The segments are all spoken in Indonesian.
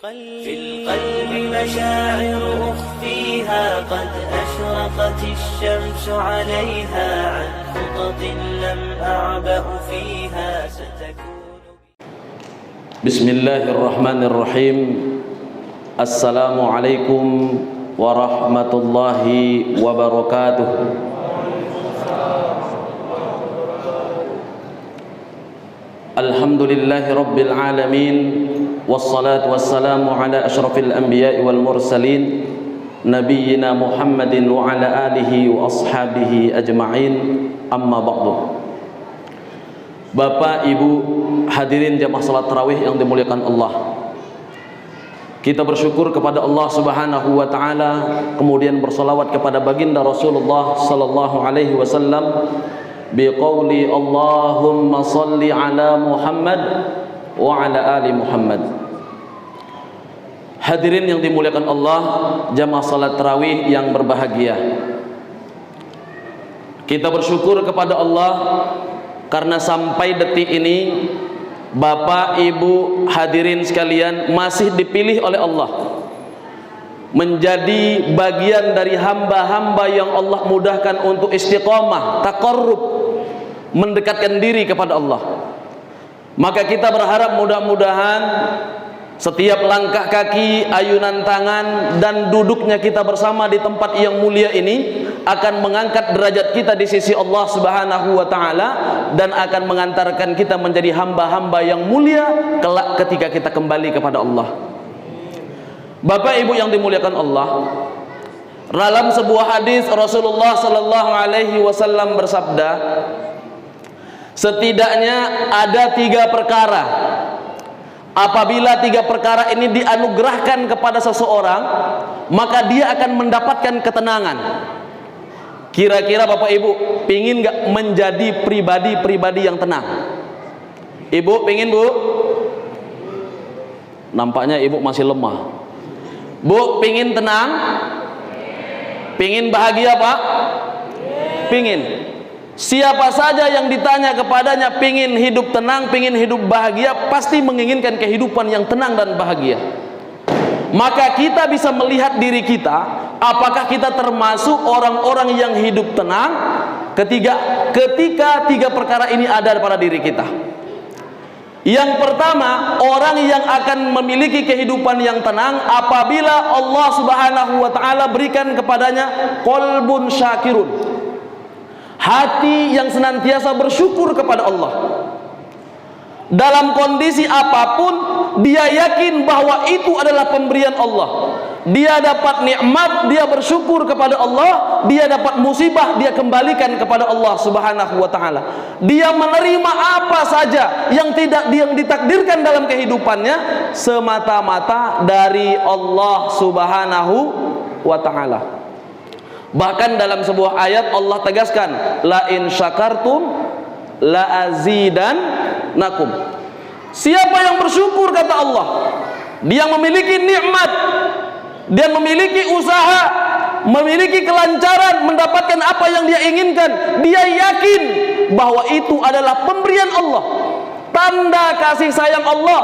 في القلب مشاعر أخفيها قد أشرقت الشمس عليها عن خطط لم أعبأ فيها ستكون. بسم الله الرحمن الرحيم. السلام عليكم ورحمة الله وبركاته. Alhamdulillahi Rabbil Alamin. Wassalatu wassalamu ala ashrafil anbiya'i wal mursalin Nabiyyina Muhammadin wa ala alihi wa ashabihi ajma'in. Amma ba'du. Bapak, Ibu, hadirin jamaah salat tarawih yang dimuliakan Allah, kita bersyukur kepada Allah Subhanahu wa ta'ala, kemudian bersalawat kepada baginda Rasulullah sallallahu alaihi wasallam biqauli Allahumma salli ala Muhammad wa ala ali Muhammad. Hadirin yang dimuliakan Allah, jamaah salat tarawih yang berbahagia, kita bersyukur kepada Allah karena sampai detik ini Bapak, Ibu, hadirin sekalian masih dipilih oleh Allah menjadi bagian dari hamba-hamba yang Allah mudahkan untuk istiqamah, taqarrub, mendekatkan diri kepada Allah. Maka kita berharap mudah-mudahan setiap langkah kaki, ayunan tangan, dan duduknya kita bersama di tempat yang mulia ini akan mengangkat derajat kita di sisi Allah Subhanahu wa ta'ala dan akan mengantarkan kita menjadi hamba-hamba yang mulia kelak ketika kita kembali kepada Allah. Bapak, Ibu yang dimuliakan Allah, dalam sebuah hadis Rasulullah sallallahu alaihi wasallam bersabda, setidaknya ada 3 perkara, apabila 3 perkara ini dianugerahkan kepada seseorang, maka dia akan mendapatkan ketenangan. Kira-kira Bapak Ibu pingin gak menjadi pribadi-pribadi yang tenang? Ibu pingin, Bu? Nampaknya Ibu masih lemah. Bu, pingin tenang? Pingin bahagia, Pak? Pingin. Siapa saja yang ditanya kepadanya pingin hidup tenang, pingin hidup bahagia, pasti menginginkan kehidupan yang tenang dan bahagia. Maka kita bisa melihat diri kita, apakah kita termasuk orang-orang yang hidup tenang ketika 3 perkara ini ada pada diri kita. Yang pertama, orang yang akan memiliki kehidupan yang tenang apabila Allah Subhanahu wa ta'ala berikan kepadanya qalbun syakirun, hati yang senantiasa bersyukur kepada Allah. Dalam kondisi apapun dia yakin bahwa itu adalah pemberian Allah. Dia dapat nikmat, dia bersyukur kepada Allah. Dia dapat musibah, dia kembalikan kepada Allah Subhanahu wa ta'ala. Dia menerima apa saja yang ditakdirkan dalam kehidupannya semata-mata dari Allah Subhanahu wa ta'ala. Bahkan dalam sebuah ayat Allah tegaskan, la in syakartum la azidannakum. Siapa yang bersyukur, kata Allah, dia memiliki nikmat, dia memiliki usaha, memiliki kelancaran, mendapatkan apa yang dia inginkan, dia yakin bahwa itu adalah pemberian Allah, tanda kasih sayang Allah,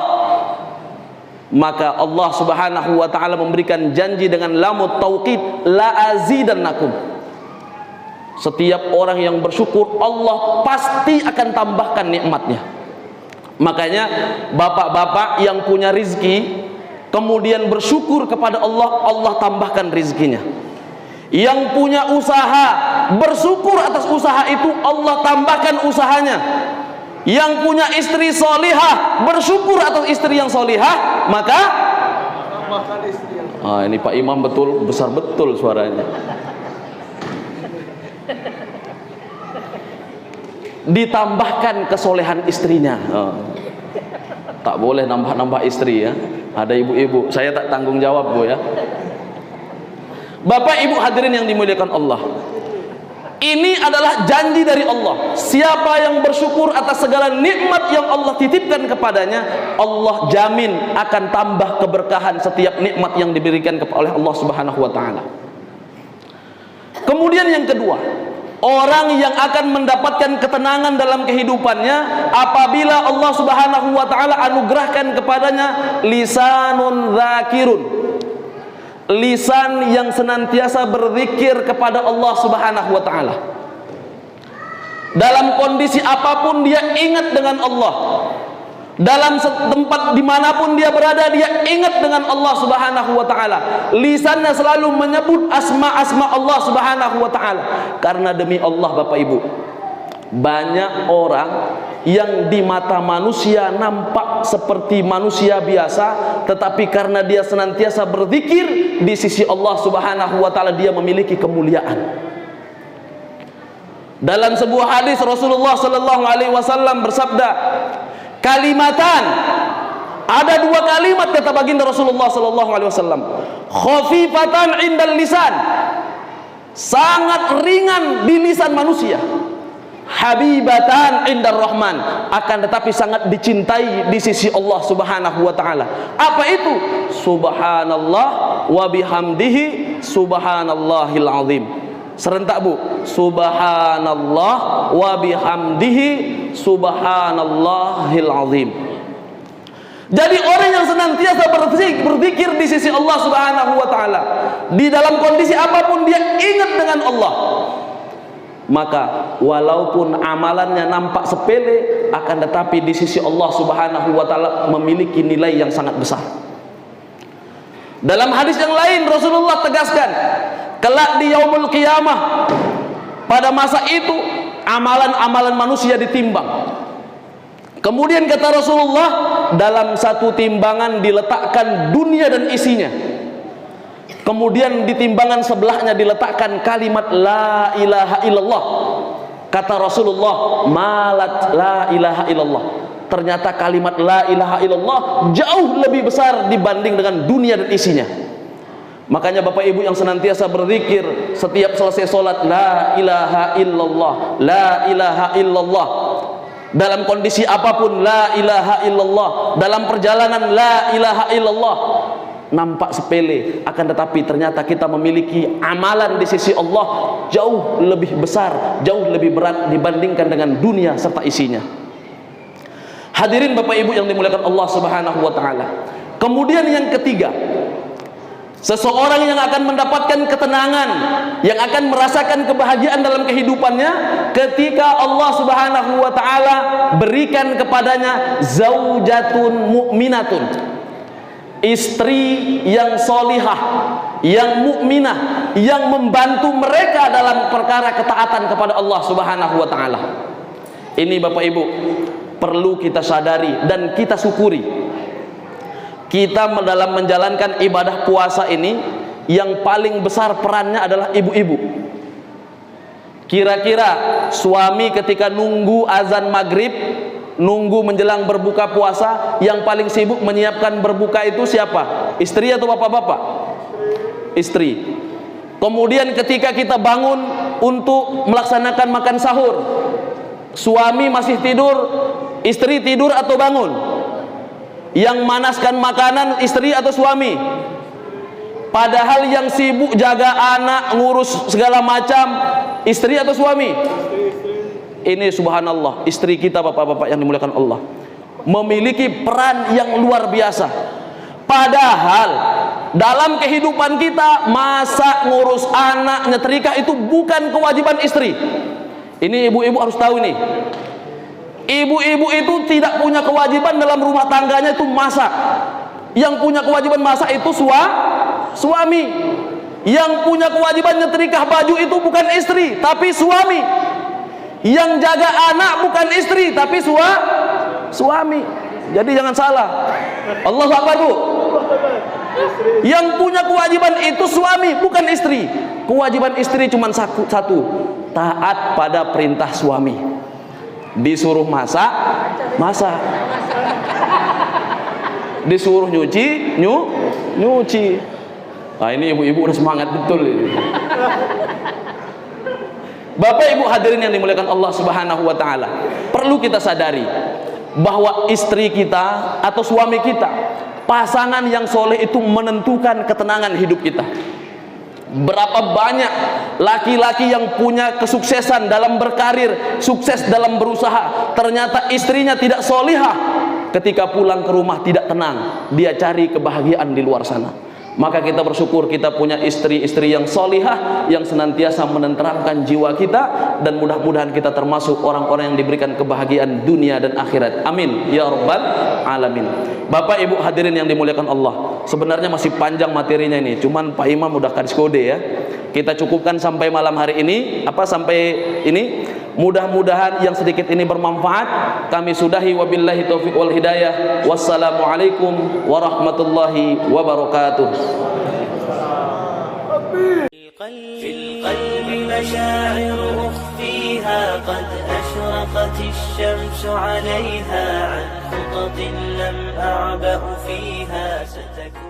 maka Allah Subhanahu wa ta'ala memberikan janji dengan lamut tauqid, la azidannakum. Setiap orang yang bersyukur, Allah pasti akan tambahkan nikmatnya. Makanya bapak-bapak yang punya rizki kemudian bersyukur kepada Allah, Allah tambahkan rizkinya. Yang punya usaha bersyukur atas usaha itu, Allah tambahkan usahanya. Yang punya istri solihah bersyukur atas istri yang solihah, maka tambahkan istri yang ini Pak Imam betul, besar betul suaranya. Ditambahkan kesolehan istrinya. Tak boleh nambah-nambah istri ya. Ada ibu-ibu, saya tak tanggung jawab, Bu ya. Bapak, Ibu, hadirin yang dimuliakan Allah, ini adalah janji dari Allah. Siapa yang bersyukur atas segala nikmat yang Allah titipkan kepadanya, Allah jamin akan tambah keberkahan setiap nikmat yang diberikan oleh Allah Subhanahu wa ta'ala. Kemudian yang kedua, orang yang akan mendapatkan ketenangan dalam kehidupannya apabila Allah Subhanahu wa taala anugerahkan kepadanya lisanun dzakirun, lisan yang senantiasa berzikir kepada Allah Subhanahu wa taala. Dalam kondisi apapun dia ingat dengan Allah. Dalam tempat dimanapun dia berada, dia ingat dengan Allah Subhanahu wa ta'ala. Lisannya selalu menyebut asma-asma Allah Subhanahu wa ta'ala. Karena demi Allah Bapak Ibu, banyak orang yang di mata manusia nampak seperti manusia biasa, tetapi karena dia senantiasa berzikir, di sisi Allah Subhanahu wa ta'ala dia memiliki kemuliaan. Dalam sebuah hadis Rasulullah sallallahu alaihi wasallam bersabda, kalimatan, ada dua kalimat kata baginda Rasulullah sallallahu alaihi wasallam, khafifatan indal lisan, sangat ringan di lisan manusia, habibatan indar rahman, akan tetapi sangat dicintai di sisi Allah Subhanahu wa taala. Apa itu? Subhanallah wa bihamdihi subhanallahil azim. Serentak Bu, subhanallah wa bihamdihi subhanallahil azim. Jadi orang yang senantiasa berzikir di sisi Allah Subhanahu wa taala, di dalam kondisi apapun dia ingat dengan Allah, maka walaupun amalannya nampak sepele, akan tetapi di sisi Allah Subhanahu wa taala memiliki nilai yang sangat besar. Dalam hadis yang lain Rasulullah tegaskan, kelak di yaumul qiyamah, pada masa itu amalan-amalan manusia ditimbang. Kemudian kata Rasulullah, dalam satu timbangan diletakkan dunia dan isinya. Kemudian di timbangan sebelahnya diletakkan kalimat la ilaha illallah. Kata Rasulullah, malat la ilaha illallah. Ternyata kalimat la ilaha illallah jauh lebih besar dibanding dengan dunia dan isinya. Makanya Bapak Ibu yang senantiasa berzikir setiap selesai sholat, la ilaha illallah, la ilaha illallah. Dalam kondisi apapun, la ilaha illallah. Dalam perjalanan, la ilaha illallah. Nampak sepele, akan tetapi ternyata kita memiliki amalan di sisi Allah jauh lebih besar, jauh lebih berat dibandingkan dengan dunia serta isinya. Hadirin Bapak Ibu yang dimuliakan Allah Subhanahu wa taala. Kemudian yang ketiga, seseorang yang akan mendapatkan ketenangan, yang akan merasakan kebahagiaan dalam kehidupannya ketika Allah Subhanahu wa taala berikan kepadanya zaujatun mu'minatun, istri yang solihah, yang mukminah, yang membantu mereka dalam perkara ketaatan kepada Allah Subhanahu wa taala. Ini Bapak Ibu perlu kita sadari dan kita syukuri. Kita dalam menjalankan ibadah puasa ini, yang paling besar perannya adalah ibu-ibu. Kira-kira suami ketika nunggu azan maghrib, nunggu menjelang berbuka puasa, yang paling sibuk menyiapkan berbuka itu siapa? Istri atau bapak-bapak? Istri. Kemudian ketika kita bangun untuk melaksanakan makan sahur, suami masih tidur, istri tidur atau bangun? Yang manaskan makanan istri atau suami? Padahal yang sibuk jaga anak, ngurus segala macam, istri atau suami? Ini subhanallah, istri kita bapak-bapak yang dimuliakan Allah memiliki peran yang luar biasa. Padahal dalam kehidupan kita, masak, ngurus anak, nyetrika itu bukan kewajiban istri. Ini ibu-ibu harus tahu ini. Ibu-ibu itu tidak punya kewajiban dalam rumah tangganya itu masak. Yang punya kewajiban masak itu suami. Yang punya kewajiban nyetrika baju itu bukan istri, tapi suami. Yang jaga anak bukan istri, tapi suami. Jadi jangan salah. Allahu Akbar Bu. Yang punya kewajiban itu suami, bukan istri. Kewajiban istri cuma satu, taat pada perintah suami. Disuruh masak, disuruh nyuci, nyuci. Nah ini ibu-ibu udah semangat betul ini. Bapak Ibu hadirin yang dimuliakan Allah Subhanahu wa taala, perlu kita sadari bahwa istri kita atau suami kita, pasangan yang soleh itu menentukan ketenangan hidup kita. Berapa banyak laki-laki yang punya kesuksesan dalam berkarir, sukses dalam berusaha, ternyata istrinya tidak solihah, ketika pulang ke rumah tidak tenang, dia cari kebahagiaan di luar sana. Maka kita bersyukur kita punya istri-istri yang solihah, yang senantiasa menenteramkan jiwa kita, dan mudah-mudahan kita termasuk orang-orang yang diberikan kebahagiaan dunia dan akhirat. Amin ya rabbal alamin. Bapak Ibu hadirin yang dimuliakan Allah, sebenarnya masih panjang materinya ini, cuman Pak Imam udah garis kode ya. Kita cukupkan sampai malam hari ini, sampai ini. Mudah-mudahan yang sedikit ini bermanfaat. Kami sudahi, wabillahi taufiq wal hidayah. Wassalamualaikum warahmatullahi wabarakatuh. في القلب مشاعر أخفيها قد أشرقت الشمس عليها عن خطط لم أعبأ فيها ستكون